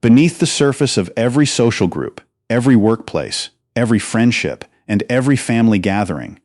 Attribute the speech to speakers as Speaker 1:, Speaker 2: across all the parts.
Speaker 1: Beneath the surface of every social group, every workplace, every friendship, and every family gathering,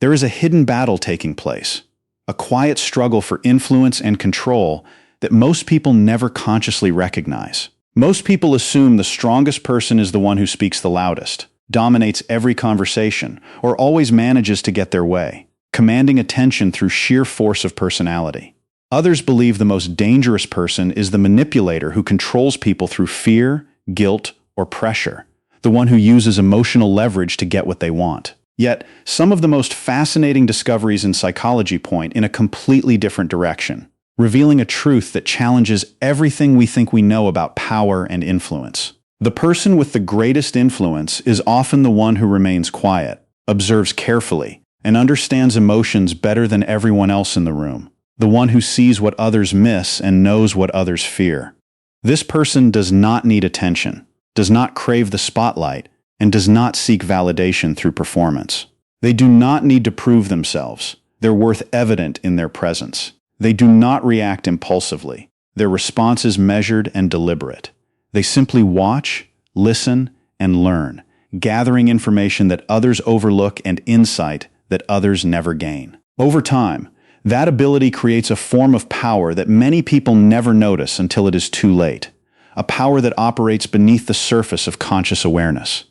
Speaker 1: there is a hidden battle taking place, a quiet struggle for influence and control that most people never consciously recognize. Most people assume the strongest person is the one who speaks the loudest, dominates every conversation, or always manages to get their way, commanding attention through sheer force of personality. Others believe the most dangerous person is the manipulator who controls people through fear, guilt, or pressure, the one who uses emotional leverage to get what they want. Yet, some of the most fascinating discoveries in psychology point in a completely different direction, revealing a truth that challenges everything we think we know about power and influence. The person with the greatest influence is often the one who remains quiet, observes carefully, and understands emotions better than everyone else in the room. The one who sees what others miss and knows what others fear. This person does not need attention, does not crave the spotlight, and does not seek validation through performance. They do not need to prove themselves. Their worth evident in their presence. They do not react impulsively. Their response is measured and deliberate. They simply watch, listen, and learn, gathering information that others overlook and insight that others never gain. Over time, that ability creates a form of power that many people never notice until it is too late, a power that operates beneath the surface of conscious awareness.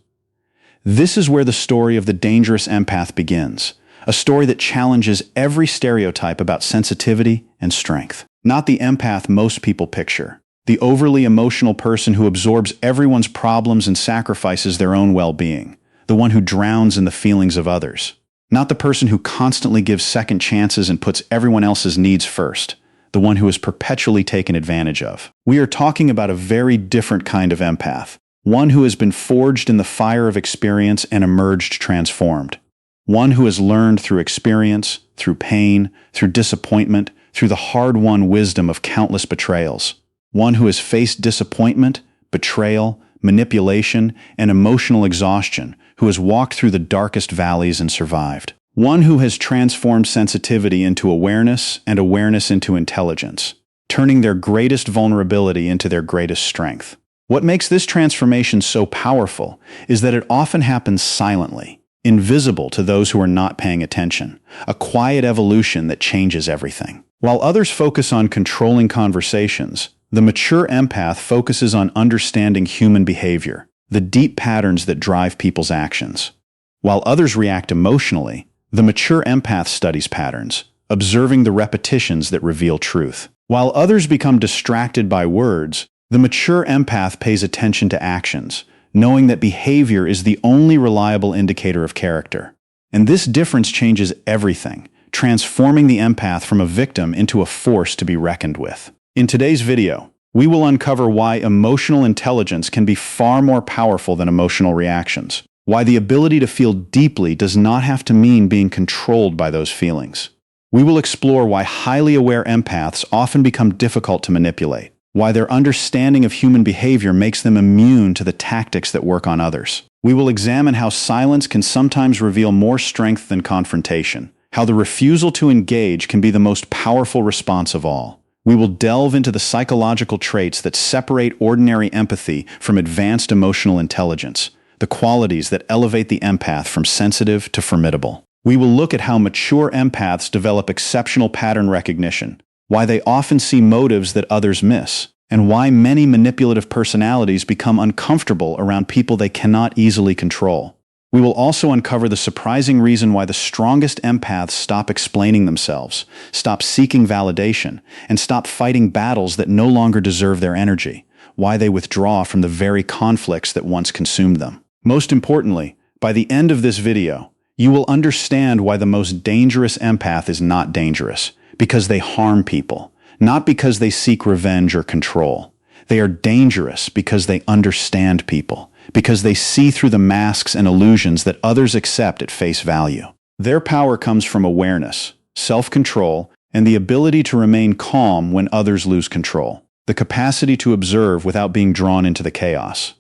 Speaker 1: This is where the story of the dangerous empath begins, a story that challenges every stereotype about sensitivity and strength. Not the empath most people picture, the overly emotional person who absorbs everyone's problems and sacrifices their own well-being, the one who drowns in the feelings of others. Not the person who constantly gives second chances and puts everyone else's needs first, the one who is perpetually taken advantage of. We are talking about a very different kind of empath, one who has been forged in the fire of experience and emerged transformed. One who has learned through experience, through pain, through disappointment, through the hard-won wisdom of countless betrayals. One who has faced disappointment, betrayal, manipulation, and emotional exhaustion, who has walked through the darkest valleys and survived. One who has transformed sensitivity into awareness and awareness into intelligence, turning their greatest vulnerability into their greatest strength. What makes this transformation so powerful is that it often happens silently, invisible to those who are not paying attention, a quiet evolution that changes everything. While others focus on controlling conversations, the mature empath focuses on understanding human behavior, the deep patterns that drive people's actions. While others react emotionally, the mature empath studies patterns, observing the repetitions that reveal truth. While others become distracted by words, the mature empath pays attention to actions, knowing that behavior is the only reliable indicator of character. And this difference changes everything, transforming the empath from a victim into a force to be reckoned with. In today's video, we will uncover why emotional intelligence can be far more powerful than emotional reactions, why the ability to feel deeply does not have to mean being controlled by those feelings. We will explore why highly aware empaths often become difficult to manipulate, why their understanding of human behavior makes them immune to the tactics that work on others. We will examine how silence can sometimes reveal more strength than confrontation, how the refusal to engage can be the most powerful response of all. We will delve into the psychological traits that separate ordinary empathy from advanced emotional intelligence, the qualities that elevate the empath from sensitive to formidable. We will look at how mature empaths develop exceptional pattern recognition, why they often see motives that others miss, and why many manipulative personalities become uncomfortable around people they cannot easily control. We will also uncover the surprising reason why the strongest empaths stop explaining themselves, stop seeking validation, and stop fighting battles that no longer deserve their energy, why they withdraw from the very conflicts that once consumed them. Most importantly, by the end of this video, you will understand why the most dangerous empath is not dangerous, because they harm people, not because they seek revenge or control. They are dangerous because they understand people, because they see through the masks and illusions that others accept at face value. Their power comes from awareness, self-control, and the ability to remain calm when others lose control, the capacity to observe without being drawn into the chaos.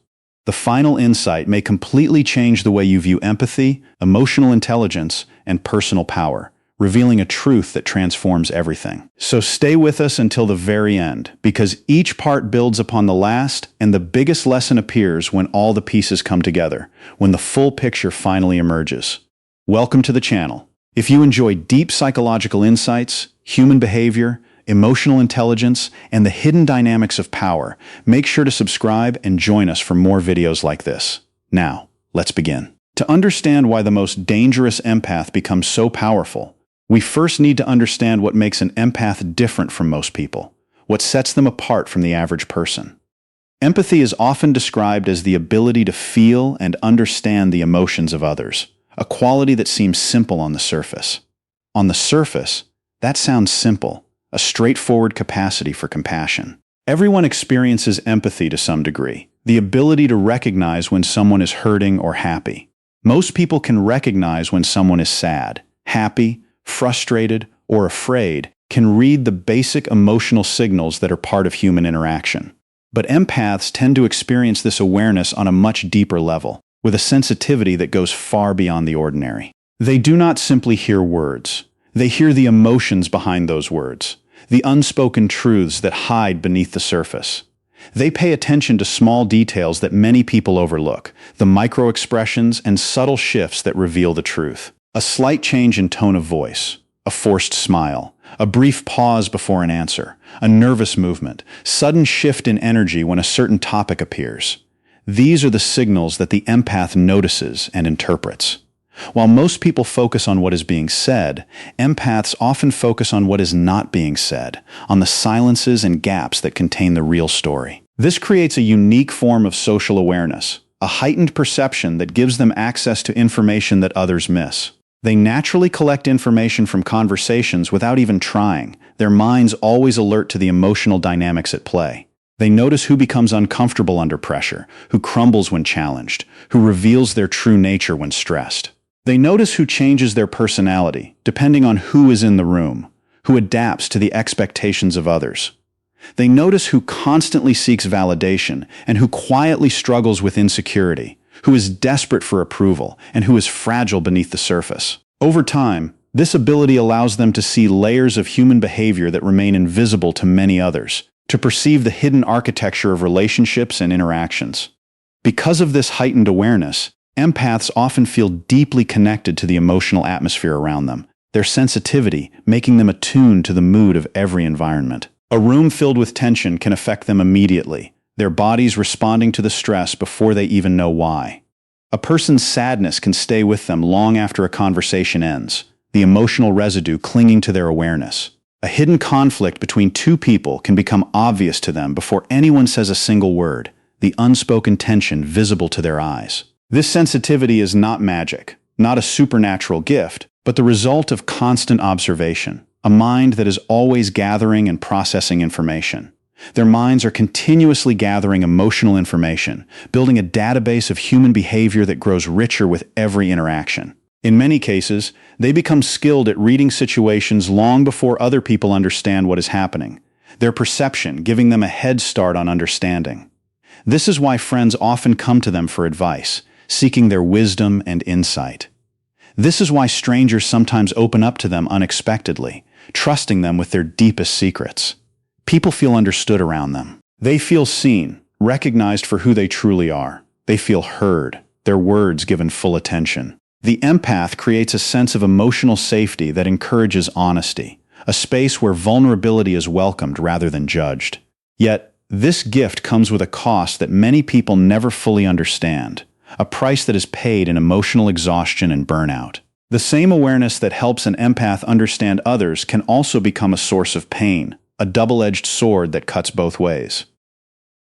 Speaker 1: The final insight may completely change the way you view empathy, emotional intelligence, and personal power, revealing a truth that transforms everything. So stay with us until the very end, because each part builds upon the last, and the biggest lesson appears when all the pieces come together, when the full picture finally emerges. Welcome to the channel. If you enjoy deep psychological insights, human behavior, emotional intelligence, and the hidden dynamics of power, make sure to subscribe and join us for more videos like this. Now, let's begin. To understand why the most dangerous empath becomes so powerful, we first need to understand what makes an empath different from most people, what sets them apart from the average person. Empathy is often described as the ability to feel and understand the emotions of others, a quality that seems simple on the surface. On the surface, that sounds simple, a straightforward capacity for compassion. Everyone experiences empathy to some degree, the ability to recognize when someone is hurting or happy. Most people can recognize when someone is sad, happy, frustrated, or afraid, can read the basic emotional signals that are part of human interaction. But empaths tend to experience this awareness on a much deeper level, with a sensitivity that goes far beyond the ordinary. They do not simply hear words. They hear the emotions behind those words, the unspoken truths that hide beneath the surface. They pay attention to small details that many people overlook, the micro-expressions and subtle shifts that reveal the truth. A slight change in tone of voice, a forced smile, a brief pause before an answer, a nervous movement, sudden shift in energy when a certain topic appears. These are the signals that the empath notices and interprets. While most people focus on what is being said, empaths often focus on what is not being said, on the silences and gaps that contain the real story. This creates a unique form of social awareness, a heightened perception that gives them access to information that others miss. They naturally collect information from conversations without even trying, their minds always alert to the emotional dynamics at play. They notice who becomes uncomfortable under pressure, who crumbles when challenged, who reveals their true nature when stressed. They notice who changes their personality, depending on who is in the room, who adapts to the expectations of others. They notice who constantly seeks validation and who quietly struggles with insecurity, who is desperate for approval, and who is fragile beneath the surface. Over time, this ability allows them to see layers of human behavior that remain invisible to many others, to perceive the hidden architecture of relationships and interactions. Because of this heightened awareness, empaths often feel deeply connected to the emotional atmosphere around them, their sensitivity making them attuned to the mood of every environment. A room filled with tension can affect them immediately, their bodies responding to the stress before they even know why. A person's sadness can stay with them long after a conversation ends, the emotional residue clinging to their awareness. A hidden conflict between two people can become obvious to them before anyone says a single word, the unspoken tension visible to their eyes. This sensitivity is not magic, not a supernatural gift, but the result of constant observation, a mind that is always gathering and processing information. Their minds are continuously gathering emotional information, building a database of human behavior that grows richer with every interaction. In many cases, they become skilled at reading situations long before other people understand what is happening, their perception giving them a head start on understanding. This is why friends often come to them for advice, seeking their wisdom and insight. This is why strangers sometimes open up to them unexpectedly, trusting them with their deepest secrets. People feel understood around them. They feel seen, recognized for who they truly are. They feel heard, their words given full attention. The empath creates a sense of emotional safety that encourages honesty, a space where vulnerability is welcomed rather than judged. Yet, this gift comes with a cost that many people never fully understand, a price that is paid in emotional exhaustion and burnout. The same awareness that helps an empath understand others can also become a source of pain, a double-edged sword that cuts both ways.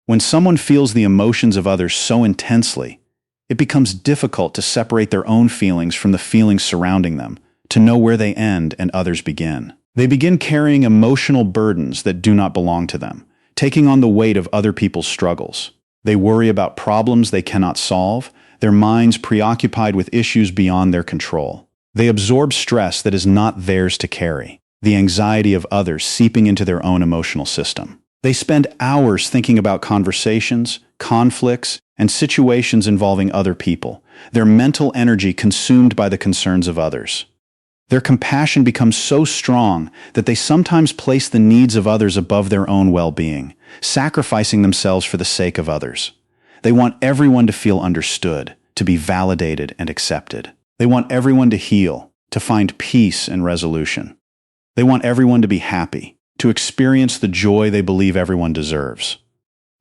Speaker 1: When someone feels the emotions of others so intensely, it becomes difficult to separate their own feelings from the feelings surrounding them, to know where they end and others begin. They begin carrying emotional burdens that do not belong to them, taking on the weight of other people's struggles. They worry about problems they cannot solve, their minds preoccupied with issues beyond their control. They absorb stress that is not theirs to carry, the anxiety of others seeping into their own emotional system. They spend hours thinking about conversations, conflicts, and situations involving other people, their mental energy consumed by the concerns of others. Their compassion becomes so strong that they sometimes place the needs of others above their own well-being, sacrificing themselves for the sake of others. They want everyone to feel understood, to be validated and accepted. They want everyone to heal, to find peace and resolution. They want everyone to be happy, to experience the joy they believe everyone deserves.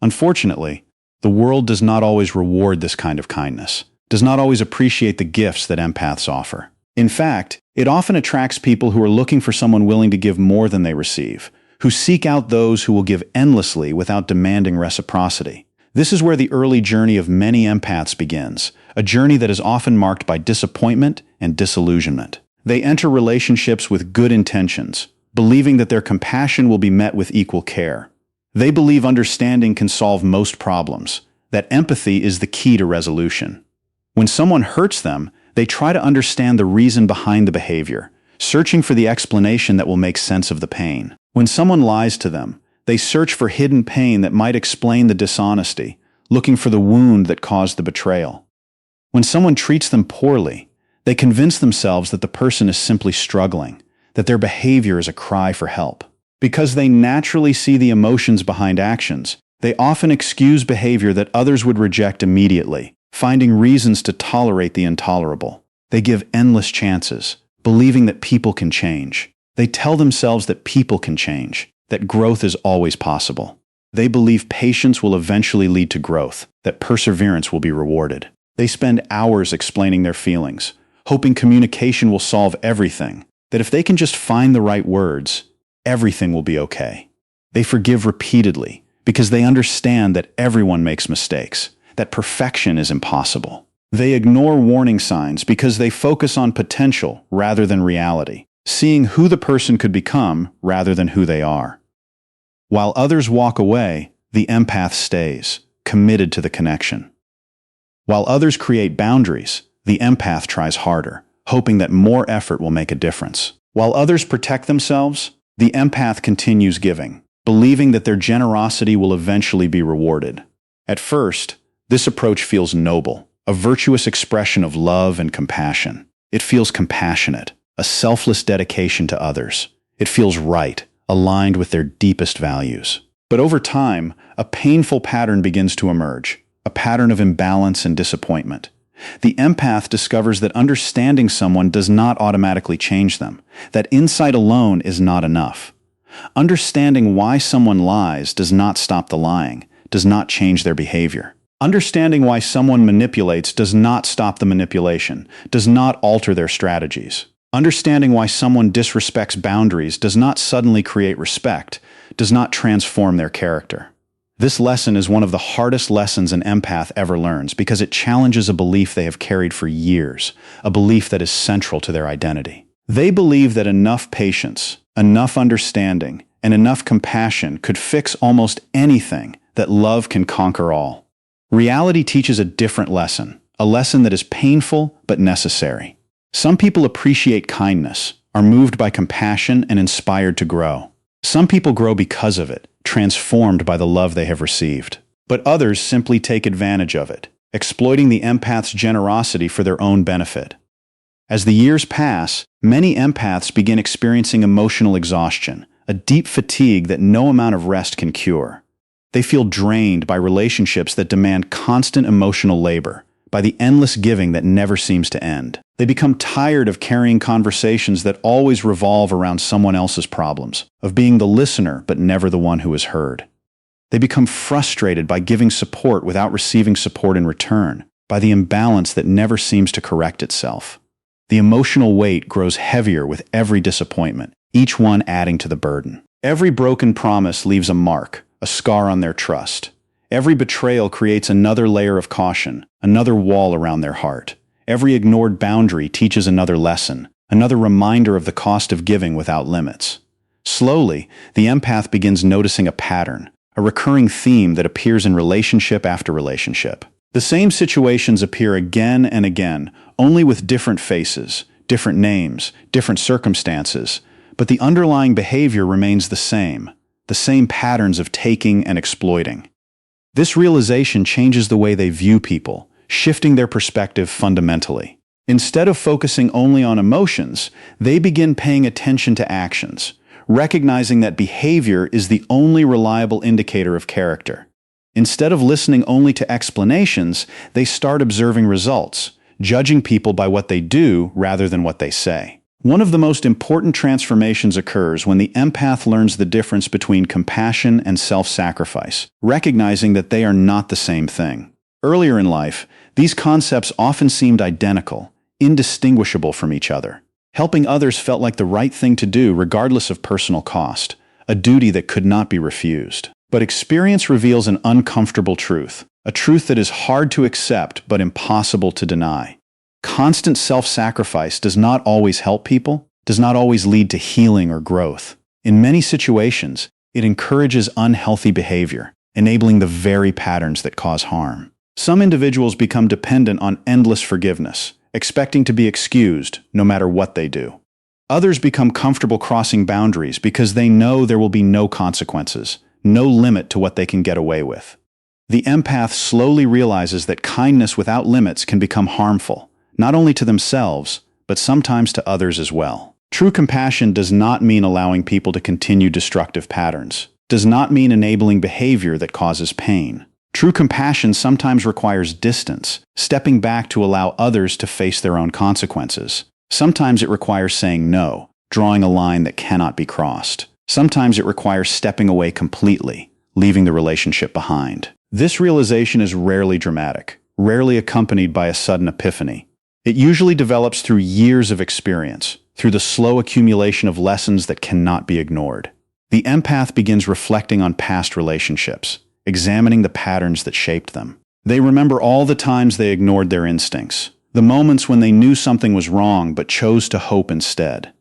Speaker 1: Unfortunately, the world does not always reward this kind of kindness, does not always appreciate the gifts that empaths offer. In fact, it often attracts people who are looking for someone willing to give more than they receive, who seek out those who will give endlessly without demanding reciprocity. This is where the early journey of many empaths begins, a journey that is often marked by disappointment and disillusionment. They enter relationships with good intentions, believing that their compassion will be met with equal care. They believe understanding can solve most problems, that empathy is the key to resolution. When someone hurts them, they try to understand the reason behind the behavior, searching for the explanation that will make sense of the pain. When someone lies to them, they search for hidden pain that might explain the dishonesty, looking for the wound that caused the betrayal. When someone treats them poorly, they convince themselves that the person is simply struggling, that their behavior is a cry for help. Because they naturally see the emotions behind actions, they often excuse behavior that others would reject immediately, finding reasons to tolerate the intolerable. They give endless chances, believing that people can change. They tell themselves that people can change, that growth is always possible. They believe patience will eventually lead to growth, that perseverance will be rewarded. They spend hours explaining their feelings, hoping communication will solve everything, that if they can just find the right words, everything will be okay. They forgive repeatedly because they understand that everyone makes mistakes, that perfection is impossible. They ignore warning signs because they focus on potential rather than reality, seeing who the person could become rather than who they are. While others walk away, the empath stays, committed to the connection. While others create boundaries, the empath tries harder, hoping that more effort will make a difference. While others protect themselves, the empath continues giving, believing that their generosity will eventually be rewarded. At first, this approach feels noble, a virtuous expression of love and compassion. It feels compassionate, a selfless dedication to others. It feels right, aligned with their deepest values. But over time, a painful pattern begins to emerge, a pattern of imbalance and disappointment. The empath discovers that understanding someone does not automatically change them, that insight alone is not enough. Understanding why someone lies does not stop the lying, does not change their behavior. Understanding why someone manipulates does not stop the manipulation, does not alter their strategies. Understanding why someone disrespects boundaries does not suddenly create respect, does not transform their character. This lesson is one of the hardest lessons an empath ever learns because it challenges a belief they have carried for years, a belief that is central to their identity. They believe that enough patience, enough understanding, and enough compassion could fix almost anything, that love can conquer all. Reality teaches a different lesson, a lesson that is painful but necessary. Some people appreciate kindness, are moved by compassion, and inspired to grow. Some people grow because of it, transformed by the love they have received. But others simply take advantage of it, exploiting the empath's generosity for their own benefit. As the years pass, many empaths begin experiencing emotional exhaustion, a deep fatigue that no amount of rest can cure. They feel drained by relationships that demand constant emotional labor, by the endless giving that never seems to end. They become tired of carrying conversations that always revolve around someone else's problems, of being the listener but never the one who is heard. They become frustrated by giving support without receiving support in return, by the imbalance that never seems to correct itself. The emotional weight grows heavier with every disappointment, each one adding to the burden. Every broken promise leaves a mark, a scar on their trust. Every betrayal creates another layer of caution, another wall around their heart. Every ignored boundary teaches another lesson, another reminder of the cost of giving without limits. Slowly, the empath begins noticing a pattern, a recurring theme that appears in relationship after relationship. The same situations appear again and again, only with different faces, different names, different circumstances, but the underlying behavior remains the same patterns of taking and exploiting. This realization changes the way they view people, shifting their perspective fundamentally. Instead of focusing only on emotions, they begin paying attention to actions, recognizing that behavior is the only reliable indicator of character. Instead of listening only to explanations, they start observing results, judging people by what they do rather than what they say. One of the most important transformations occurs when the empath learns the difference between compassion and self-sacrifice, recognizing that they are not the same thing. Earlier in life, these concepts often seemed identical, indistinguishable from each other. Helping others felt like the right thing to do regardless of personal cost, a duty that could not be refused. But experience reveals an uncomfortable truth, a truth that is hard to accept but impossible to deny. Constant self-sacrifice does not always help people, does not always lead to healing or growth. In many situations, it encourages unhealthy behavior, enabling the very patterns that cause harm. Some individuals become dependent on endless forgiveness, expecting to be excused no matter what they do. Others become comfortable crossing boundaries because they know there will be no consequences, no limit to what they can get away with. The empath slowly realizes that kindness without limits can become harmful, not only to themselves, but sometimes to others as well. True compassion does not mean allowing people to continue destructive patterns, does not mean enabling behavior that causes pain. True compassion sometimes requires distance, stepping back to allow others to face their own consequences. Sometimes it requires saying no, drawing a line that cannot be crossed. Sometimes it requires stepping away completely, leaving the relationship behind. This realization is rarely dramatic, rarely accompanied by a sudden epiphany. It usually develops through years of experience, through the slow accumulation of lessons that cannot be ignored. The empath begins reflecting on past relationships, examining the patterns that shaped them. They remember all the times they ignored their instincts, the moments when they knew something was wrong but chose to hope instead.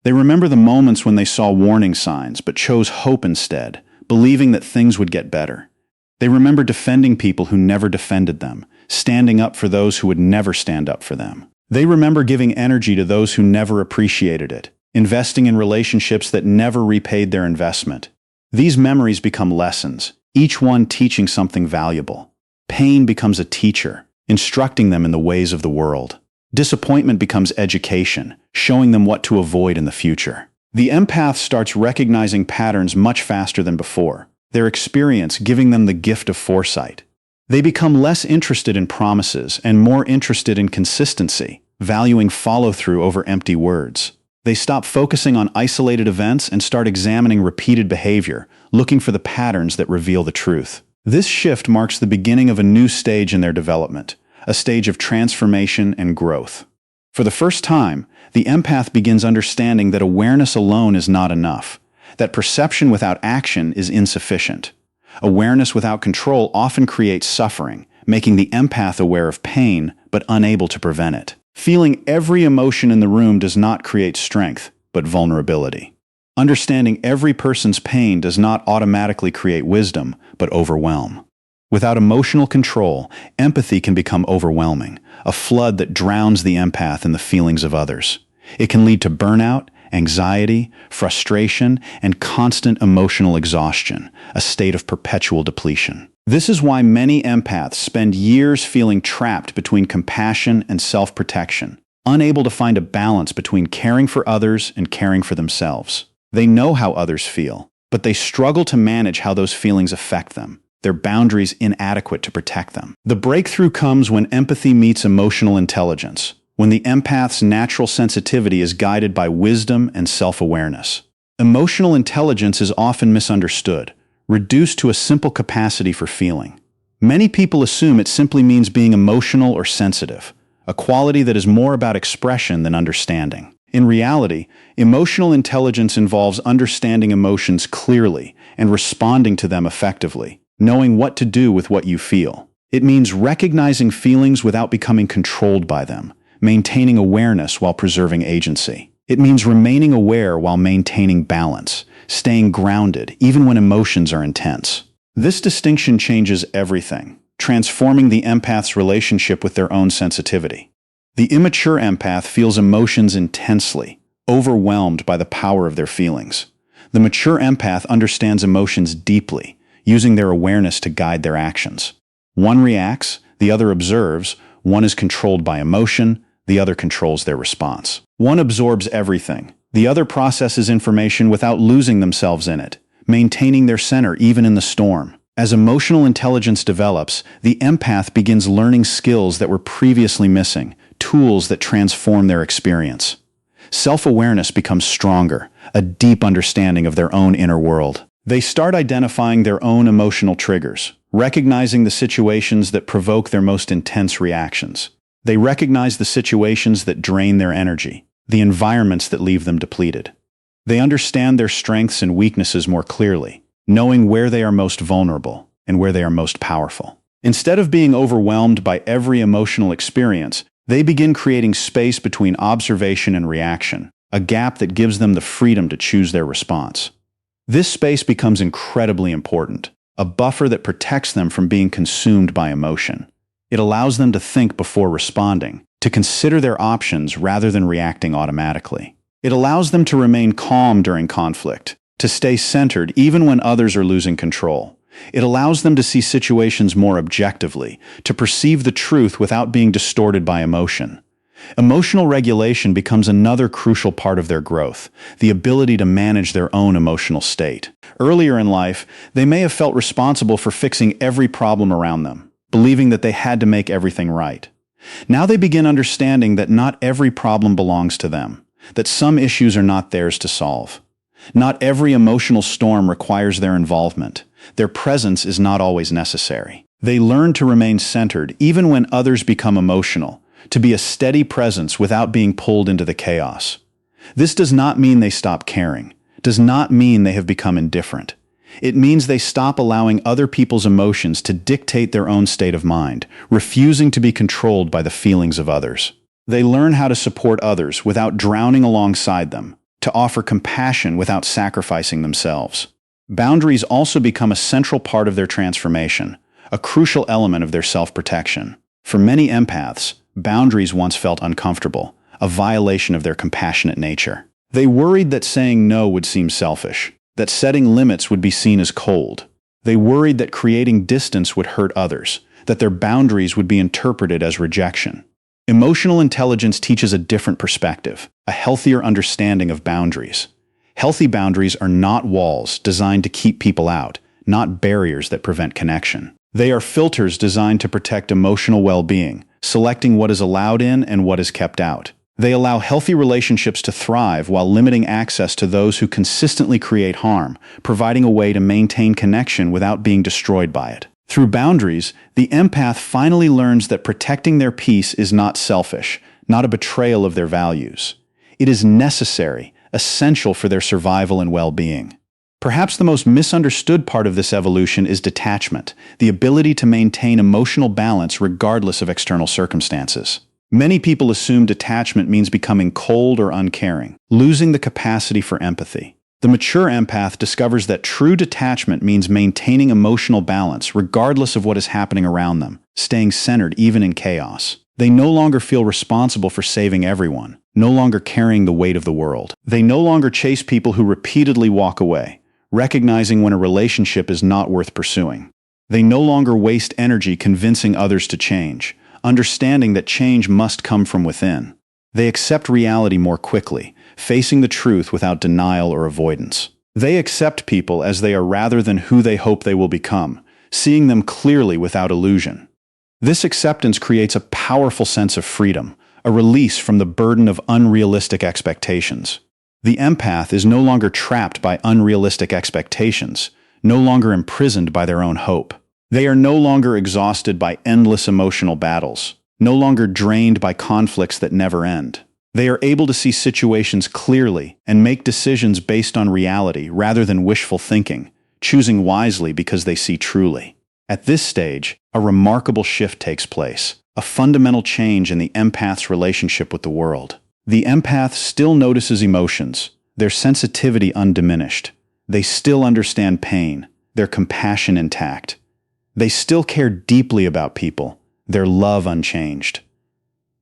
Speaker 1: They remember the moments when they saw warning signs but chose hope instead, believing that things would get better. They remember defending people who never defended them, standing up for those who would never stand up for them. They remember giving energy to those who never appreciated it, investing in relationships that never repaid their investment. These memories become lessons, each one teaching something valuable. Pain becomes a teacher, instructing them in the ways of the world. Disappointment becomes education, showing them what to avoid in the future. The empath starts recognizing patterns much faster than before, their experience giving them the gift of foresight. They become less interested in promises and more interested in consistency, valuing follow-through over empty words. They stop focusing on isolated events and start examining repeated behavior, looking for the patterns that reveal the truth. This shift marks the beginning of a new stage in their development, a stage of transformation and growth. For the first time, the empath begins understanding that awareness alone is not enough, that perception without action is insufficient. Awareness without control often creates suffering, making the empath aware of pain but unable to prevent it. Feeling every emotion in the room does not create strength, but vulnerability. Understanding every person's pain does not automatically create wisdom, but overwhelm. Without emotional control, empathy can become overwhelming, a flood that drowns the empath in the feelings of others. It can lead to burnout, anxiety, frustration, and constant emotional exhaustion, a state of perpetual depletion. This is why many empaths spend years feeling trapped between compassion and self-protection, unable to find a balance between caring for others and caring for themselves. They know how others feel, but they struggle to manage how those feelings affect them, their boundaries inadequate to protect them. The breakthrough comes when empathy meets emotional intelligence, when the empath's natural sensitivity is guided by wisdom and self-awareness. Emotional intelligence is often misunderstood, reduced to a simple capacity for feeling. Many people assume it simply means being emotional or sensitive, a quality that is more about expression than understanding. In reality, emotional intelligence involves understanding emotions clearly and responding to them effectively, knowing what to do with what you feel. It means recognizing feelings without becoming controlled by them, maintaining awareness while preserving agency. It means remaining aware while maintaining balance, staying grounded even when emotions are intense. This distinction changes everything, transforming the empath's relationship with their own sensitivity. The immature empath feels emotions intensely, overwhelmed by the power of their feelings. The mature empath understands emotions deeply, using their awareness to guide their actions. One reacts, the other observes, one is controlled by emotion, the other controls their response. One absorbs everything. The other processes information without losing themselves in it, maintaining their center even in the storm. As emotional intelligence develops, the empath begins learning skills that were previously missing, tools that transform their experience. Self-awareness becomes stronger, a deep understanding of their own inner world. They start identifying their own emotional triggers, recognizing the situations that provoke their most intense reactions. They recognize the situations that drain their energy, the environments that leave them depleted. They understand their strengths and weaknesses more clearly, knowing where they are most vulnerable and where they are most powerful. Instead of being overwhelmed by every emotional experience, they begin creating space between observation and reaction, a gap that gives them the freedom to choose their response. This space becomes incredibly important, a buffer that protects them from being consumed by emotion. It allows them to think before responding, to consider their options rather than reacting automatically. It allows them to remain calm during conflict, to stay centered even when others are losing control. It allows them to see situations more objectively, to perceive the truth without being distorted by emotion. Emotional regulation becomes another crucial part of their growth, the ability to manage their own emotional state. Earlier in life, they may have felt responsible for fixing every problem around them, believing that they had to make everything right. Now they begin understanding that not every problem belongs to them, that some issues are not theirs to solve. Not every emotional storm requires their involvement. Their presence is not always necessary. They learn to remain centered even when others become emotional, to be a steady presence without being pulled into the chaos. This does not mean they stop caring, does not mean they have become indifferent. It means they stop allowing other people's emotions to dictate their own state of mind, refusing to be controlled by the feelings of others. They learn how to support others without drowning alongside them, to offer compassion without sacrificing themselves. Boundaries also become a central part of their transformation, a crucial element of their self-protection. For many empaths, boundaries once felt uncomfortable, a violation of their compassionate nature. They worried that saying no would seem selfish, that setting limits would be seen as cold. They worried that creating distance would hurt others, that their boundaries would be interpreted as rejection. Emotional intelligence teaches a different perspective, a healthier understanding of boundaries. Healthy boundaries are not walls designed to keep people out, not barriers that prevent connection. They are filters designed to protect emotional well-being, selecting what is allowed in and what is kept out. They allow healthy relationships to thrive while limiting access to those who consistently create harm, providing a way to maintain connection without being destroyed by it. Through boundaries, the empath finally learns that protecting their peace is not selfish, not a betrayal of their values. It is necessary, essential for their survival and well-being. Perhaps the most misunderstood part of this evolution is detachment, the ability to maintain emotional balance regardless of external circumstances. Many people assume detachment means becoming cold or uncaring, losing the capacity for empathy. The mature empath discovers that true detachment means maintaining emotional balance regardless of what is happening around them, staying centered even in chaos. They no longer feel responsible for saving everyone, no longer carrying the weight of the world. They no longer chase people who repeatedly walk away, recognizing when a relationship is not worth pursuing. They no longer waste energy convincing others to change, understanding that change must come from within. They accept reality more quickly, facing the truth without denial or avoidance. They accept people as they are rather than who they hope they will become, seeing them clearly without illusion. This acceptance creates a powerful sense of freedom, a release from the burden of unrealistic expectations. The empath is no longer trapped by unrealistic expectations, no longer imprisoned by their own hope. They are no longer exhausted by endless emotional battles, no longer drained by conflicts that never end. They are able to see situations clearly and make decisions based on reality rather than wishful thinking, choosing wisely because they see truly. At this stage, a remarkable shift takes place, a fundamental change in the empath's relationship with the world. The empath still notices emotions, their sensitivity undiminished. They still understand pain, their compassion intact. They still care deeply about people, their love unchanged.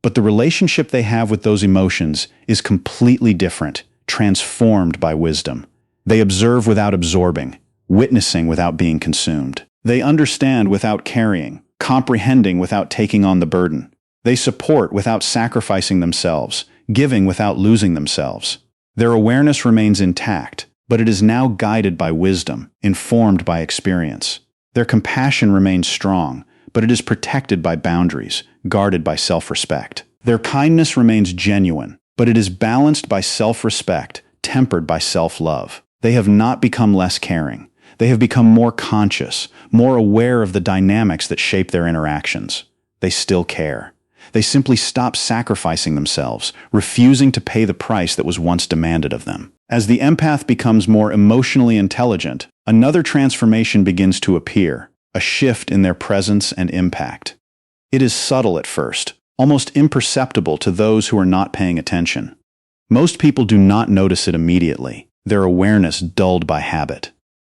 Speaker 1: But the relationship they have with those emotions is completely different, transformed by wisdom. They observe without absorbing, witnessing without being consumed. They understand without carrying, comprehending without taking on the burden. They support without sacrificing themselves, giving without losing themselves. Their awareness remains intact, but it is now guided by wisdom, informed by experience. Their compassion remains strong, but it is protected by boundaries, guarded by self-respect. Their kindness remains genuine, but it is balanced by self-respect, tempered by self-love. They have not become less caring. They have become more conscious, more aware of the dynamics that shape their interactions. They still care. They simply stop sacrificing themselves, refusing to pay the price that was once demanded of them. As the empath becomes more emotionally intelligent, another transformation begins to appear, a shift in their presence and impact. It is subtle at first, almost imperceptible to those who are not paying attention. Most people do not notice it immediately, their awareness dulled by habit.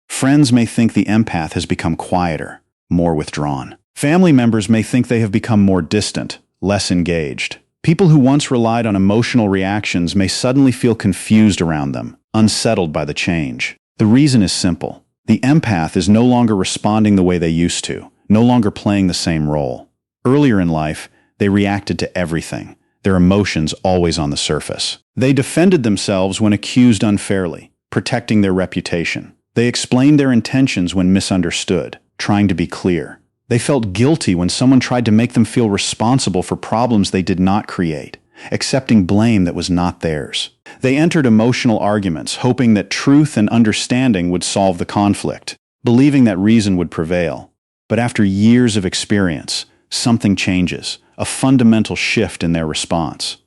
Speaker 1: Friends may think the empath has become quieter, more withdrawn. Family members may think they have become more distant, less engaged. People who once relied on emotional reactions may suddenly feel confused around them, unsettled by the change. The reason is simple. The empath is no longer responding the way they used to, no longer playing the same role. Earlier in life, they reacted to everything, their emotions always on the surface. They defended themselves when accused unfairly, protecting their reputation. They explained their intentions when misunderstood, trying to be clear. They felt guilty when someone tried to make them feel responsible for problems they did not create, accepting blame that was not theirs. They entered emotional arguments, hoping that truth and understanding would solve the conflict, believing that reason would prevail. But after years of experience, something changes, a fundamental shift in their response.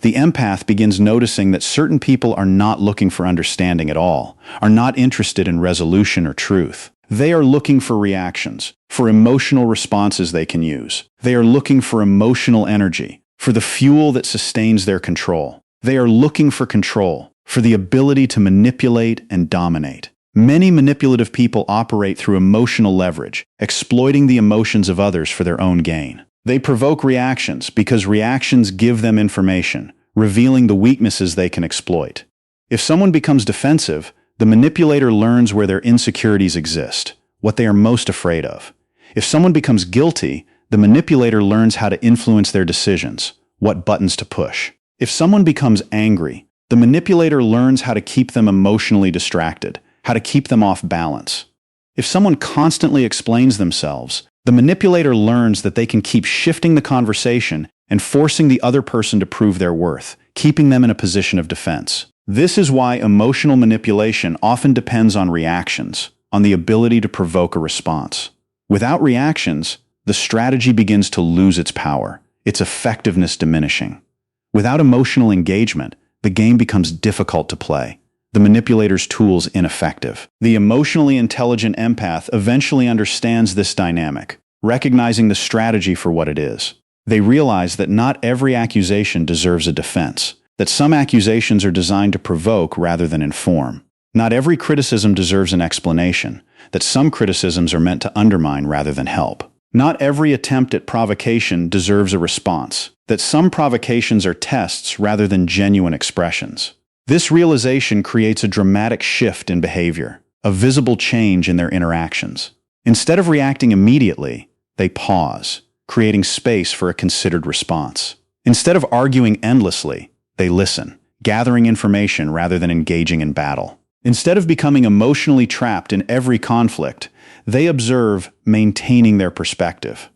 Speaker 1: The empath begins noticing that certain people are not looking for understanding at all, are not interested in resolution or truth. They are looking for reactions, for emotional responses they can use. They are looking for emotional energy, for the fuel that sustains their control. They are looking for control, for the ability to manipulate and dominate. Many manipulative people operate through emotional leverage, exploiting the emotions of others for their own gain. They provoke reactions because reactions give them information, revealing the weaknesses they can exploit. If someone becomes defensive, the manipulator learns where their insecurities exist, what they are most afraid of. If someone becomes guilty, the manipulator learns how to influence their decisions, what buttons to push. If someone becomes angry, the manipulator learns how to keep them emotionally distracted, how to keep them off balance. If someone constantly explains themselves, the manipulator learns that they can keep shifting the conversation and forcing the other person to prove their worth, keeping them in a position of defense. This is why emotional manipulation often depends on reactions, on the ability to provoke a response. Without reactions, the strategy begins to lose its power, its effectiveness diminishing. Without emotional engagement, the game becomes difficult to play, the manipulator's tools ineffective. The emotionally intelligent empath eventually understands this dynamic, recognizing the strategy for what it is. They realize that not every accusation deserves a defense, that some accusations are designed to provoke rather than inform. Not every criticism deserves an explanation, that some criticisms are meant to undermine rather than help. Not every attempt at provocation deserves a response, that some provocations are tests rather than genuine expressions. This realization creates a dramatic shift in behavior, a visible change in their interactions. Instead of reacting immediately, they pause, creating space for a considered response. Instead of arguing endlessly, they listen, gathering information rather than engaging in battle. Instead of becoming emotionally trapped in every conflict, they observe, maintaining their perspective.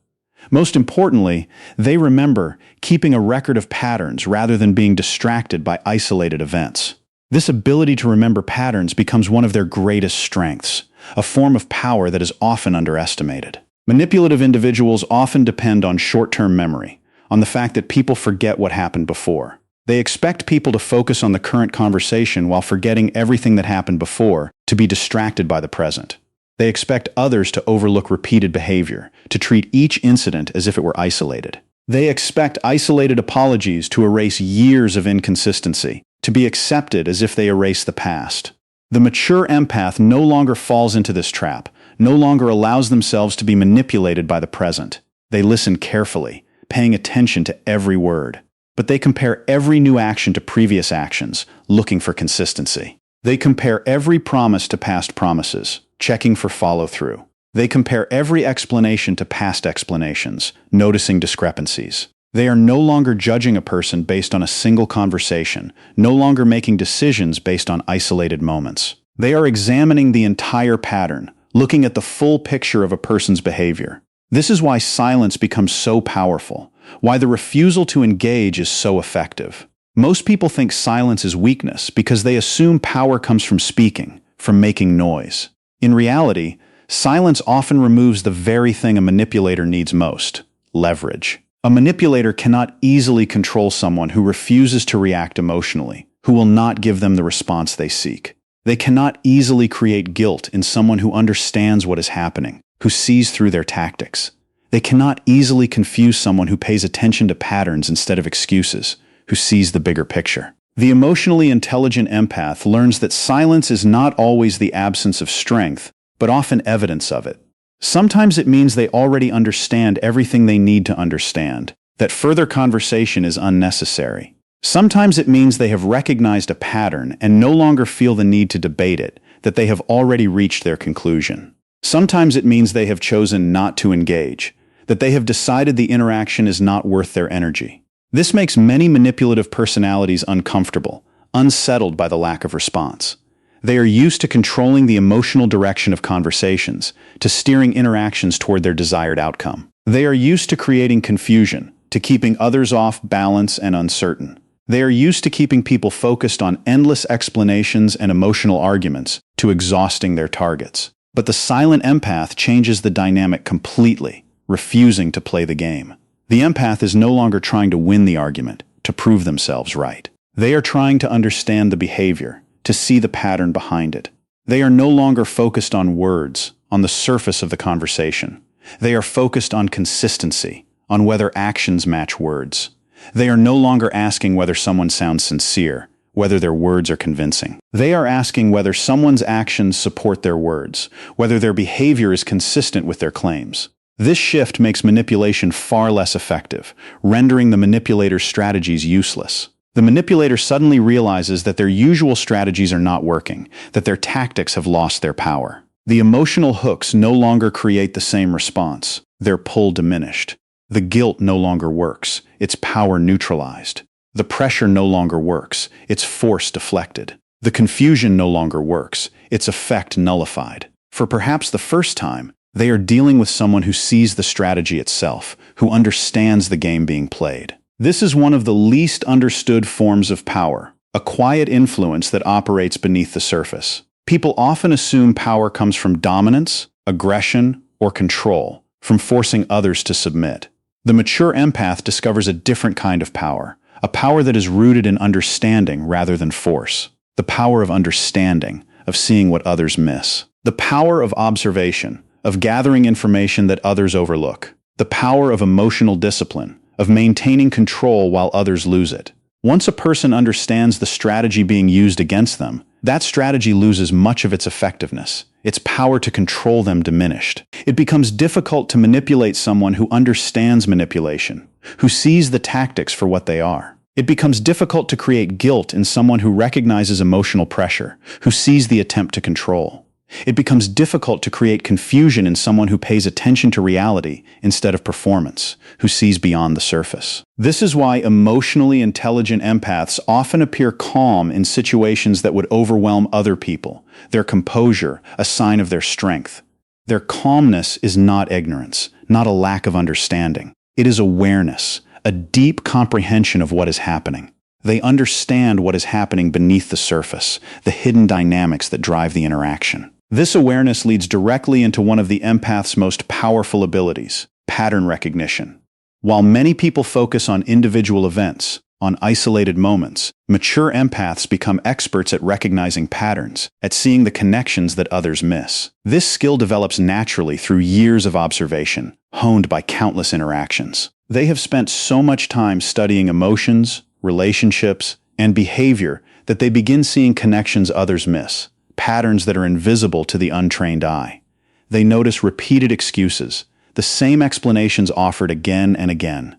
Speaker 1: Most importantly, they remember, keeping a record of patterns rather than being distracted by isolated events. This ability to remember patterns becomes one of their greatest strengths, a form of power that is often underestimated. Manipulative individuals often depend on short-term memory, on the fact that people forget what happened before. They expect people to focus on the current conversation while forgetting everything that happened before, to be distracted by the present. They expect others to overlook repeated behavior, to treat each incident as if it were isolated. They expect isolated apologies to erase years of inconsistency, to be accepted as if they erase the past. The mature empath no longer falls into this trap, no longer allows themselves to be manipulated by the present. They listen carefully, paying attention to every word. But they compare every new action to previous actions, looking for consistency. They compare every promise to past promises, checking for follow-through. They compare every explanation to past explanations, noticing discrepancies. They are no longer judging a person based on a single conversation, no longer making decisions based on isolated moments. They are examining the entire pattern, looking at the full picture of a person's behavior. This is why silence becomes so powerful, why the refusal to engage is so effective. Most people think silence is weakness because they assume power comes from speaking, from making noise. In reality, silence often removes the very thing a manipulator needs most: leverage. A manipulator cannot easily control someone who refuses to react emotionally, who will not give them the response they seek. They cannot easily create guilt in someone who understands what is happening, who sees through their tactics. They cannot easily confuse someone who pays attention to patterns instead of excuses, who sees the bigger picture. The emotionally intelligent empath learns that silence is not always the absence of strength, but often evidence of it. Sometimes it means they already understand everything they need to understand, that further conversation is unnecessary. Sometimes it means they have recognized a pattern and no longer feel the need to debate it, that they have already reached their conclusion. Sometimes it means they have chosen not to engage, that they have decided the interaction is not worth their energy. This makes many manipulative personalities uncomfortable, unsettled by the lack of response. They are used to controlling the emotional direction of conversations, to steering interactions toward their desired outcome. They are used to creating confusion, to keeping others off balance and uncertain. They are used to keeping people focused on endless explanations and emotional arguments, to exhausting their targets. But the silent empath changes the dynamic completely, refusing to play the game. The empath is no longer trying to win the argument, to prove themselves right. They are trying to understand the behavior, to see the pattern behind it. They are no longer focused on words, on the surface of the conversation. They are focused on consistency, on whether actions match words. They are no longer asking whether someone sounds sincere, whether their words are convincing. They are asking whether someone's actions support their words, whether their behavior is consistent with their claims. This shift makes manipulation far less effective, rendering the manipulator's strategies useless. The manipulator suddenly realizes that their usual strategies are not working, that their tactics have lost their power. The emotional hooks no longer create the same response, their pull diminished. The guilt no longer works, its power neutralized. The pressure no longer works, its force deflected. The confusion no longer works, its effect nullified. For perhaps the first time, they are dealing with someone who sees the strategy itself, who understands the game being played. This is one of the least understood forms of power, a quiet influence that operates beneath the surface. People often assume power comes from dominance, aggression, or control, from forcing others to submit. The mature empath discovers a different kind of power, a power that is rooted in understanding rather than force. The power of understanding, of seeing what others miss. The power of observation, of gathering information that others overlook. The power of emotional discipline, of maintaining control while others lose it. Once a person understands the strategy being used against them, that strategy loses much of its effectiveness, its power to control them diminished. It becomes difficult to manipulate someone who understands manipulation, who sees the tactics for what they are. It becomes difficult to create guilt in someone who recognizes emotional pressure, who sees the attempt to control. It becomes difficult to create confusion in someone who pays attention to reality instead of performance, who sees beyond the surface. This is why emotionally intelligent empaths often appear calm in situations that would overwhelm other people, their composure a sign of their strength. Their calmness is not ignorance, not a lack of understanding. It is awareness, a deep comprehension of what is happening. They understand what is happening beneath the surface, the hidden dynamics that drive the interaction. This awareness leads directly into one of the empath's most powerful abilities, pattern recognition. While many people focus on individual events, on isolated moments, mature empaths become experts at recognizing patterns, at seeing the connections that others miss. This skill develops naturally through years of observation, honed by countless interactions. They have spent so much time studying emotions, relationships, and behavior that they begin seeing connections others miss, patterns that are invisible to the untrained eye. They notice repeated excuses, the same explanations offered again and again.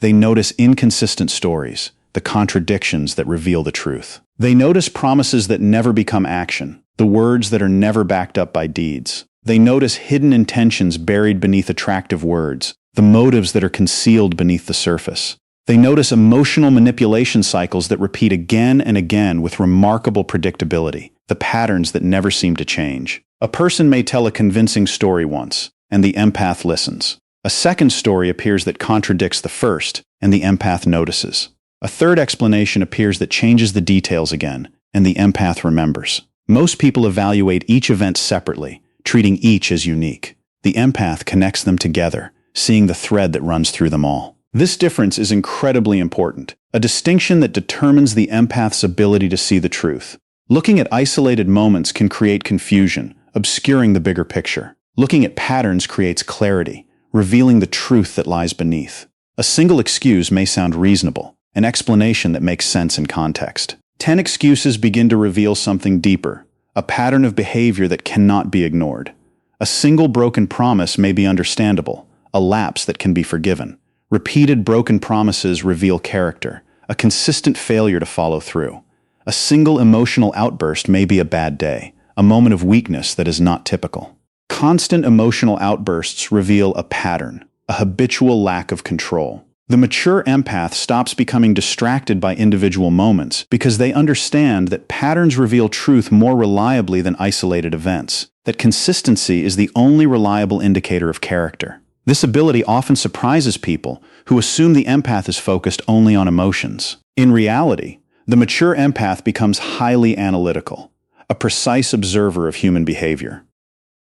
Speaker 1: They notice inconsistent stories, the contradictions that reveal the truth. They notice promises that never become action, the words that are never backed up by deeds. They notice hidden intentions buried beneath attractive words, the motives that are concealed beneath the surface. They notice emotional manipulation cycles that repeat again and again with remarkable predictability, the patterns that never seem to change. A person may tell a convincing story once, and the empath listens. A second story appears that contradicts the first, and the empath notices. A third explanation appears that changes the details again, and the empath remembers. Most people evaluate each event separately, treating each as unique. The empath connects them together, seeing the thread that runs through them all. This difference is incredibly important, a distinction that determines the empath's ability to see the truth. Looking at isolated moments can create confusion, obscuring the bigger picture. Looking at patterns creates clarity, revealing the truth that lies beneath. A single excuse may sound reasonable, an explanation that makes sense in context. 10 excuses begin to reveal something deeper, a pattern of behavior that cannot be ignored. A single broken promise may be understandable, a lapse that can be forgiven. Repeated broken promises reveal character, a consistent failure to follow through. A single emotional outburst may be a bad day, a moment of weakness that is not typical. Constant emotional outbursts reveal a pattern, a habitual lack of control. The mature empath stops becoming distracted by individual moments because they understand that patterns reveal truth more reliably than isolated events, that consistency is the only reliable indicator of character. This ability often surprises people who assume the empath is focused only on emotions. In reality, the mature empath becomes highly analytical, a precise observer of human behavior.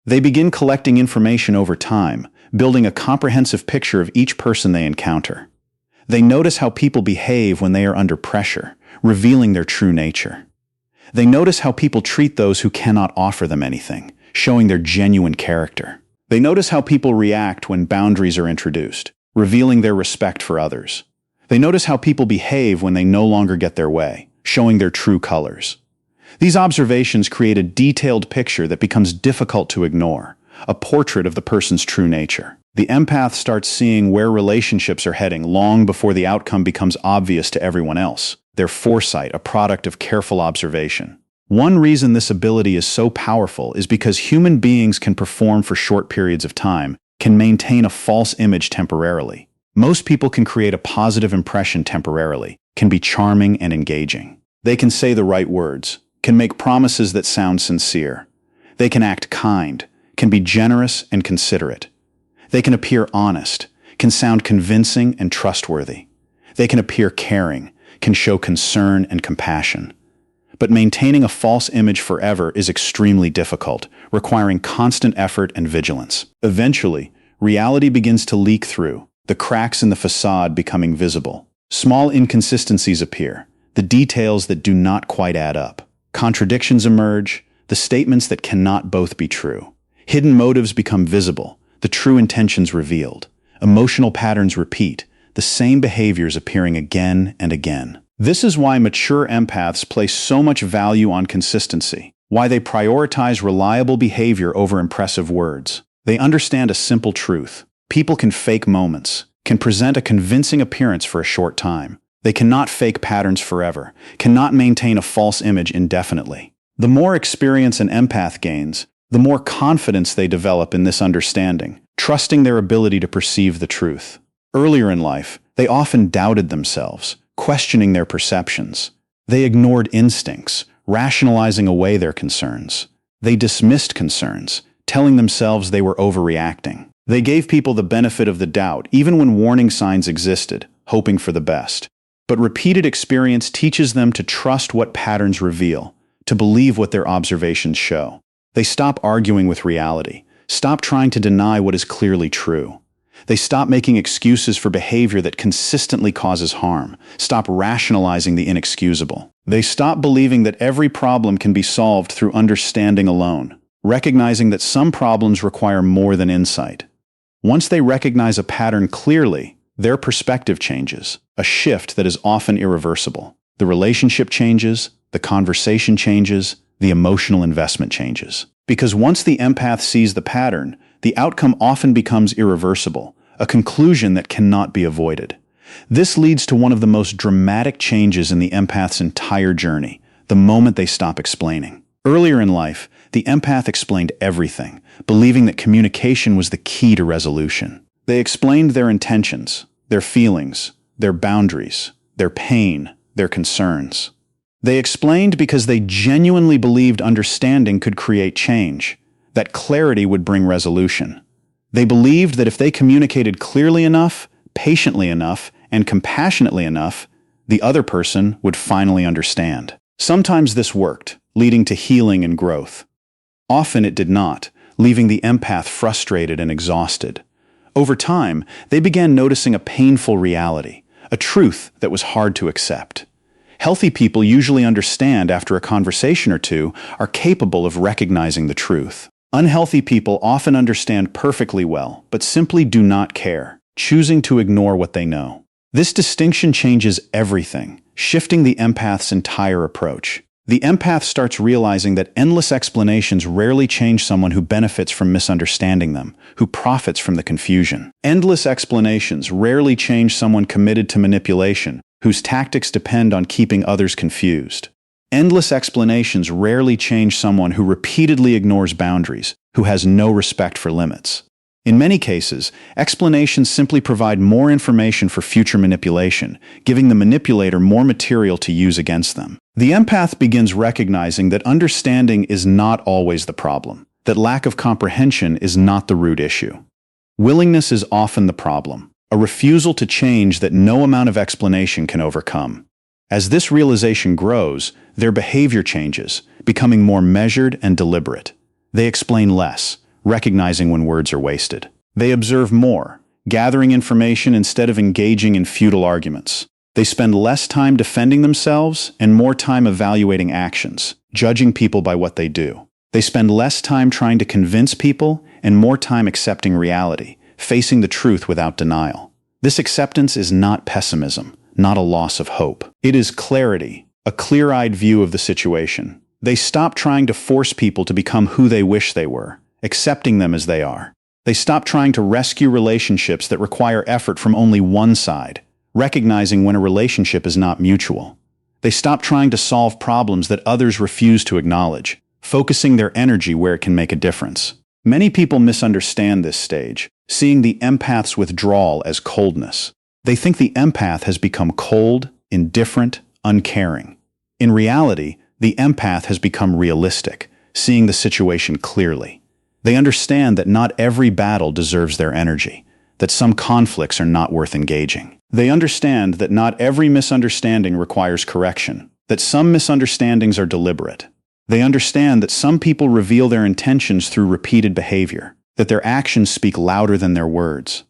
Speaker 1: They begin collecting information over time, building a comprehensive picture of each person they encounter. They notice how people behave when they are under pressure, revealing their true nature. They notice how people treat those who cannot offer them anything, showing their genuine character. They notice how people react when boundaries are introduced, revealing their respect for others. They notice how people behave when they no longer get their way, showing their true colors. These observations create a detailed picture that becomes difficult to ignore, a portrait of the person's true nature. The empath starts seeing where relationships are heading long before the outcome becomes obvious to everyone else, their foresight, a product of careful observation. One reason this ability is so powerful is because human beings can perform for short periods of time, can maintain a false image temporarily. Most people can create a positive impression temporarily, can be charming and engaging. They can say the right words, can make promises that sound sincere. They can act kind, can be generous and considerate. They can appear honest, can sound convincing and trustworthy. They can appear caring, can show concern and compassion. But maintaining a false image forever is extremely difficult, requiring constant effort and vigilance. Eventually, reality begins to leak through, the cracks in the facade becoming visible. Small inconsistencies appear, the details that do not quite add up. Contradictions emerge, the statements that cannot both be true. Hidden motives become visible, the true intentions revealed. Emotional patterns repeat, the same behaviors appearing again and again. This is why mature empaths place so much value on consistency, why they prioritize reliable behavior over impressive words. They understand a simple truth. People can fake moments, can present a convincing appearance for a short time. They cannot fake patterns forever, cannot maintain a false image indefinitely. The more experience an empath gains, the more confidence they develop in this understanding, trusting their ability to perceive the truth. Earlier in life, they often doubted themselves, questioning their perceptions. They ignored instincts, rationalizing away their concerns. They dismissed concerns, telling themselves they were overreacting. They gave people the benefit of the doubt even when warning signs existed, hoping for the best. But repeated experience teaches them to trust what patterns reveal, to believe what their observations show. They stop arguing with reality, stop trying to deny what is clearly true. They stop making excuses for behavior that consistently causes harm, stop rationalizing the inexcusable. They stop believing that every problem can be solved through understanding alone, recognizing that some problems require more than insight. Once they recognize a pattern clearly, their perspective changes, a shift that is often irreversible. The relationship changes, the conversation changes, the emotional investment changes. Because once the empath sees the pattern, the outcome often becomes irreversible, a conclusion that cannot be avoided. This leads to one of the most dramatic changes in the empath's entire journey, the moment they stop explaining. Earlier in life, the empath explained everything, believing that communication was the key to resolution. They explained their intentions, their feelings, their boundaries, their pain, their concerns. They explained because they genuinely believed understanding could create change, that clarity would bring resolution. They believed that if they communicated clearly enough, patiently enough, and compassionately enough, the other person would finally understand. Sometimes this worked, leading to healing and growth. Often it did not, leaving the empath frustrated and exhausted. Over time, they began noticing a painful reality, a truth that was hard to accept. Healthy people usually understand after a conversation or two, are capable of recognizing the truth. Unhealthy people often understand perfectly well, but simply do not care, choosing to ignore what they know. This distinction changes everything, shifting the empath's entire approach. The empath starts realizing that endless explanations rarely change someone who benefits from misunderstanding them, who profits from the confusion. Endless explanations rarely change someone committed to manipulation, whose tactics depend on keeping others confused. Endless explanations rarely change someone who repeatedly ignores boundaries, who has no respect for limits. In many cases, explanations simply provide more information for future manipulation, giving the manipulator more material to use against them. The empath begins recognizing that understanding is not always the problem, that lack of comprehension is not the root issue. Willingness is often the problem, a refusal to change that no amount of explanation can overcome. As this realization grows, their behavior changes, becoming more measured and deliberate. They explain less, recognizing when words are wasted. They observe more, gathering information instead of engaging in futile arguments. They spend less time defending themselves and more time evaluating actions, judging people by what they do. They spend less time trying to convince people and more time accepting reality, facing the truth without denial. This acceptance is not pessimism, not a loss of hope. It is clarity, a clear-eyed view of the situation. They stop trying to force people to become who they wish they were, accepting them as they are. They stop trying to rescue relationships that require effort from only one side, recognizing when a relationship is not mutual. They stop trying to solve problems that others refuse to acknowledge, focusing their energy where it can make a difference. Many people misunderstand this stage, seeing the empath's withdrawal as coldness. They think the empath has become cold, indifferent, uncaring. In reality, the empath has become realistic, seeing the situation clearly. They understand that not every battle deserves their energy, that some conflicts are not worth engaging. They understand that not every misunderstanding requires correction, that some misunderstandings are deliberate. They understand that some people reveal their intentions through repeated behavior, that their actions speak louder than their words.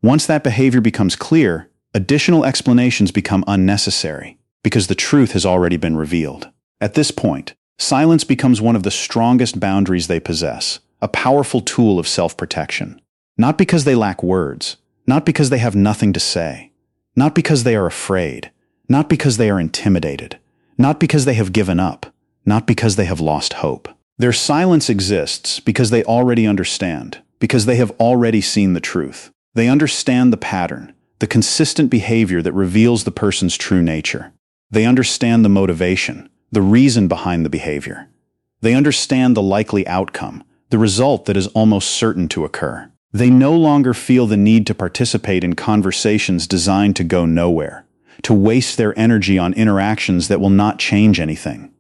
Speaker 1: Once that behavior becomes clear, additional explanations become unnecessary, because the truth has already been revealed. At this point, silence becomes one of the strongest boundaries they possess, a powerful tool of self-protection. Not because they lack words, not because they have nothing to say, not because they are afraid, not because they are intimidated, not because they have given up, not because they have lost hope. Their silence exists because they already understand, because they have already seen the truth. They understand the pattern, the consistent behavior that reveals the person's true nature. They understand the motivation, the reason behind the behavior. They understand the likely outcome, the result that is almost certain to occur. They no longer feel the need to participate in conversations designed to go nowhere, to waste their energy on interactions that will not change anything.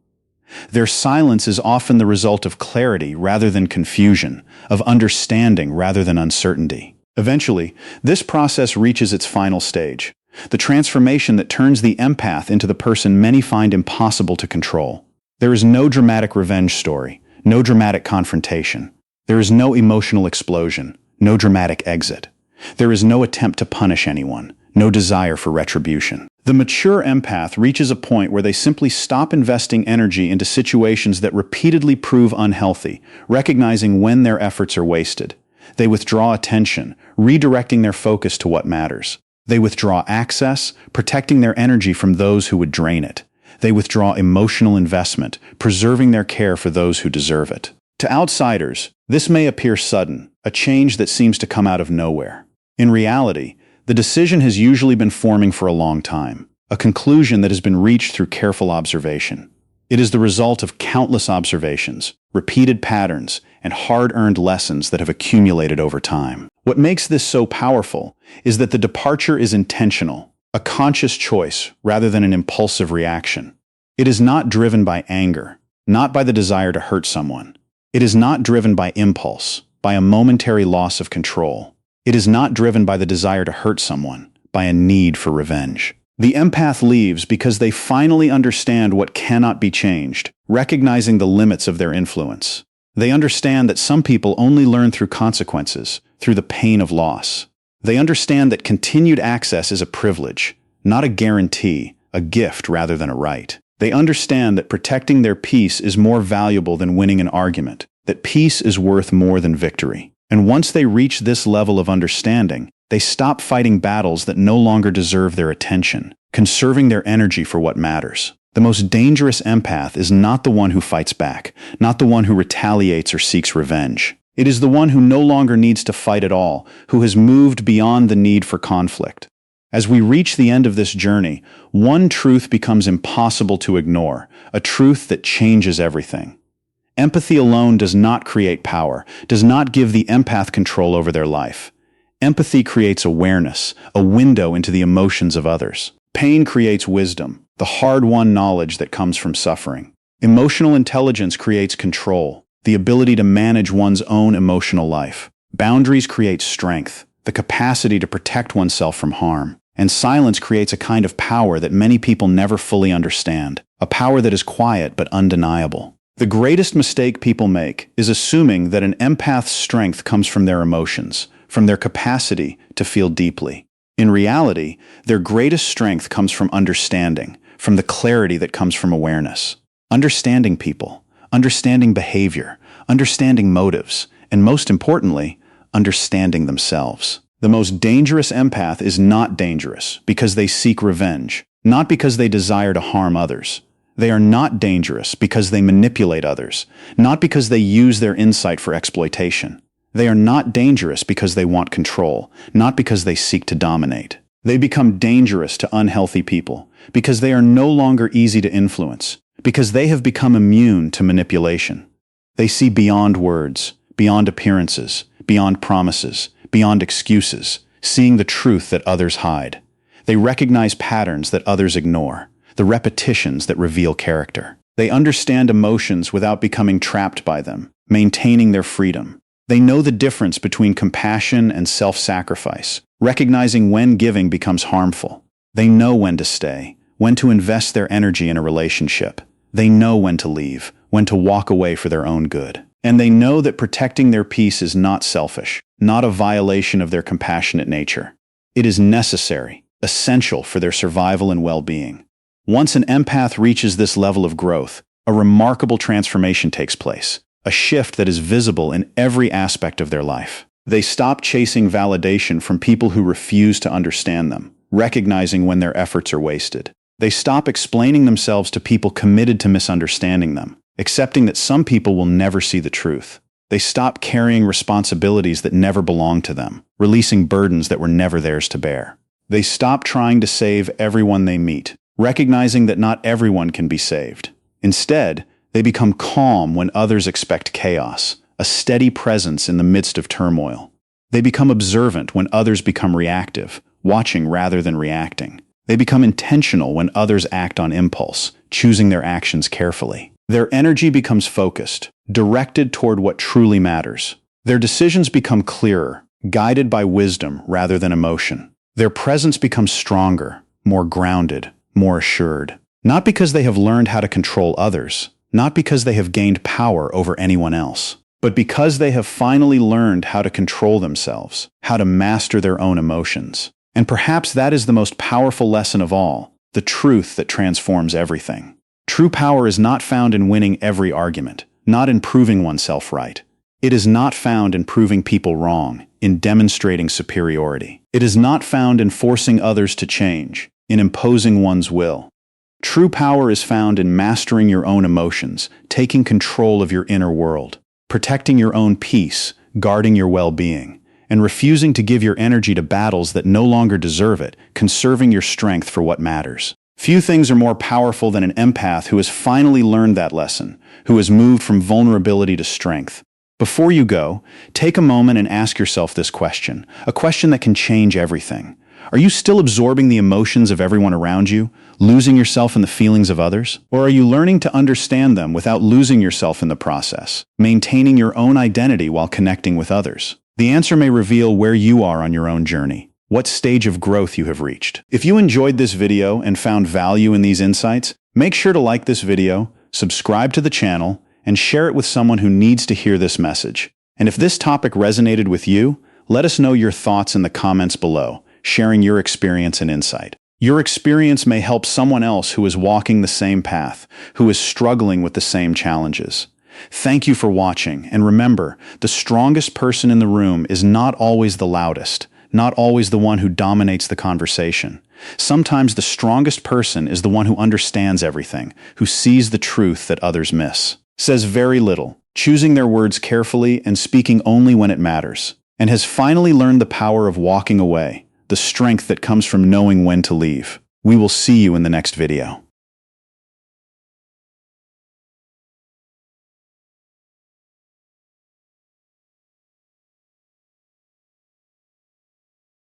Speaker 1: Their silence is often the result of clarity rather than confusion, of understanding rather than uncertainty. Eventually, this process reaches its final stage, the transformation that turns the empath into the person many find impossible to control. There is no dramatic revenge story, no dramatic confrontation. There is no emotional explosion, no dramatic exit. There is no attempt to punish anyone, no desire for retribution. The mature empath reaches a point where they simply stop investing energy into situations that repeatedly prove unhealthy, recognizing when their efforts are wasted. They withdraw attention, redirecting their focus to what matters. They withdraw access, protecting their energy from those who would drain it. They withdraw emotional investment, preserving their care for those who deserve it. To outsiders, this may appear sudden, a change that seems to come out of nowhere. In reality, the decision has usually been forming for a long time, a conclusion that has been reached through careful observation. It is the result of countless observations, repeated patterns, and hard-earned lessons that have accumulated over time. What makes this so powerful is that the departure is intentional. a conscious choice rather than an impulsive reaction. It is not driven by anger, not by the desire to hurt someone. It is not driven by impulse, by a momentary loss of control. It is not driven by the desire to hurt someone, by a need for revenge. The empath leaves because they finally understand what cannot be changed, recognizing the limits of their influence. They understand that some people only learn through consequences, through the pain of loss. They understand that continued access is a privilege, not a guarantee, a gift rather than a right. They understand that protecting their peace is more valuable than winning an argument, that peace is worth more than victory. And once they reach this level of understanding, they stop fighting battles that no longer deserve their attention, conserving their energy for what matters. The most dangerous empath is not the one who fights back, not the one who retaliates or seeks revenge. It is the one who no longer needs to fight at all, who has moved beyond the need for conflict. As we reach the end of this journey, one truth becomes impossible to ignore, a truth that changes everything. Empathy alone does not create power, does not give the empath control over their life. Empathy creates awareness, a window into the emotions of others. Pain creates wisdom, the hard-won knowledge that comes from suffering. Emotional intelligence creates control, the ability to manage one's own emotional life. Boundaries create strength, the capacity to protect oneself from harm. And silence creates a kind of power that many people never fully understand, a power that is quiet but undeniable. The greatest mistake people make is assuming that an empath's strength comes from their emotions, from their capacity to feel deeply. In reality, their greatest strength comes from understanding, from the clarity that comes from awareness. Understanding people, understanding behavior, understanding motives, and most importantly, understanding themselves. The most dangerous empath is not dangerous because they seek revenge, not because they desire to harm others. They are not dangerous because they manipulate others, not because they use their insight for exploitation. They are not dangerous because they want control, not because they seek to dominate. They become dangerous to unhealthy people because they are no longer easy to influence, because they have become immune to manipulation. They see beyond words, beyond appearances, beyond promises, beyond excuses, seeing the truth that others hide. They recognize patterns that others ignore, the repetitions that reveal character. They understand emotions without becoming trapped by them, maintaining their freedom. They know the difference between compassion and self-sacrifice, recognizing when giving becomes harmful. They know when to stay, when to invest their energy in a relationship. They know when to leave, when to walk away for their own good. And they know that protecting their peace is not selfish, not a violation of their compassionate nature. It is necessary, essential for their survival and well-being. Once an empath reaches this level of growth, a remarkable transformation takes place, a shift that is visible in every aspect of their life. They stop chasing validation from people who refuse to understand them, recognizing when their efforts are wasted. They stop explaining themselves to people committed to misunderstanding them, accepting that some people will never see the truth. They stop carrying responsibilities that never belonged to them, releasing burdens that were never theirs to bear. They stop trying to save everyone they meet, recognizing that not everyone can be saved. Instead, they become calm when others expect chaos, a steady presence in the midst of turmoil. They become observant when others become reactive, watching rather than reacting. They become intentional when others act on impulse, choosing their actions carefully. Their energy becomes focused, directed toward what truly matters. Their decisions become clearer, guided by wisdom rather than emotion. Their presence becomes stronger, more grounded, more assured. Not because they have learned how to control others, not because they have gained power over anyone else, but because they have finally learned how to control themselves, how to master their own emotions. And perhaps that is the most powerful lesson of all, the truth that transforms everything. True power is not found in winning every argument, not in proving oneself right. It is not found in proving people wrong, in demonstrating superiority. It is not found in forcing others to change, in imposing one's will. True power is found in mastering your own emotions, taking control of your inner world, protecting your own peace, guarding your well-being, and refusing to give your energy to battles that no longer deserve it, conserving your strength for what matters. Few things are more powerful than an empath who has finally learned that lesson, who has moved from vulnerability to strength. Before you go, take a moment and ask yourself this question, a question that can change everything. Are you still absorbing the emotions of everyone around you, losing yourself in the feelings of others? Or are you learning to understand them without losing yourself in the process, maintaining your own identity while connecting with others? The answer may reveal where you are on your own journey, what stage of growth you have reached. If you enjoyed this video and found value in these insights, make sure to like this video, subscribe to the channel, and share it with someone who needs to hear this message. And if this topic resonated with you, let us know your thoughts in the comments below, sharing your experience and insight. Your experience may help someone else who is walking the same path, who is struggling with the same challenges. Thank you for watching, and remember, the strongest person in the room is not always the loudest, not always the one who dominates the conversation. Sometimes the strongest person is the one who understands everything, who sees the truth that others miss, says very little, choosing their words carefully and speaking only when it matters, and has finally learned the power of walking away, the strength that comes from knowing when to leave. We will see you in the next video.